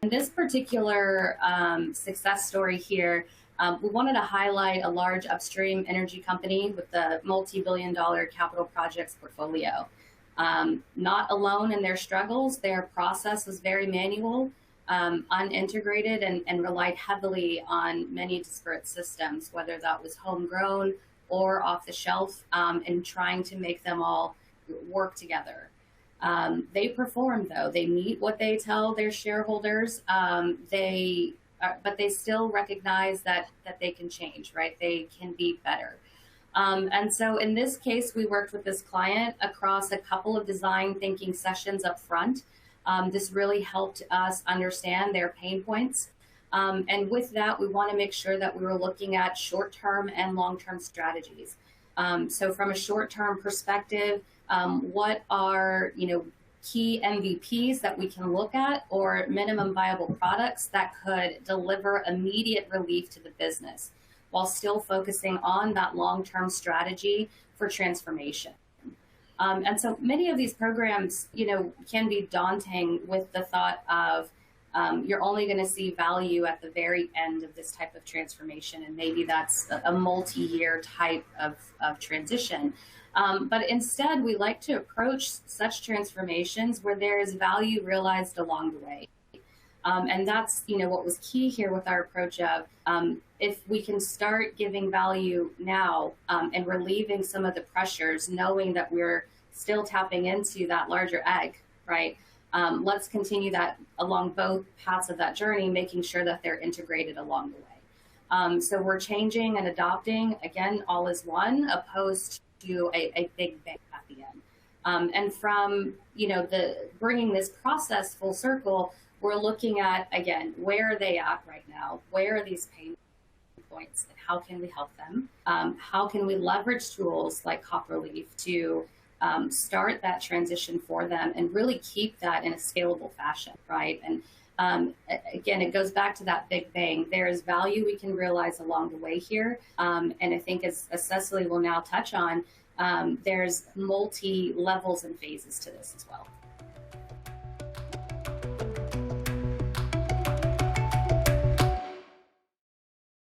In this particular success story here, we wanted to highlight a large upstream energy company with a multi-billion-dollar capital projects portfolio. Not alone in their struggles, their process was very manual, unintegrated, and relied heavily on many disparate systems, whether that was homegrown or off the shelf, and trying to make them all work together. They perform though. They meet what they tell their shareholders. But they still recognize that they can change, right? They can be better. And so in this case, we worked with this client across a couple of design thinking sessions up front. This really helped us understand their pain points. And with that, we want to make sure that we were looking at short-term and long-term strategies. So from a short-term perspective, what are key MVPs that we can look at, or minimum viable products that could deliver immediate relief to the business while still focusing on that long-term strategy for transformation. And so many of these programs, can be daunting with the thought of you're only going to see value at the very end of this type of transformation, and maybe that's a multi-year type of transition. But instead, we like to approach such transformations where there is value realized along the way. And that's, what was key here with our approach of if we can start giving value now and relieving some of the pressures, knowing that we're still tapping into that larger egg, right? Let's continue that along both paths of that journey, making sure that they're integrated along the way. So we're changing and adopting, again, all is one, opposed to a big bang at the end. And from, the bringing this process full circle, we're looking at, again, where are they at right now? Where are these pain points, and how can we help them? How can we leverage tools like Copperleaf to start that transition for them and really keep that in a scalable fashion, right? And again, it goes back to that big bang. There is value we can realize along the way here. And I think as Cecily will now touch on, there's multi levels and phases to this as well.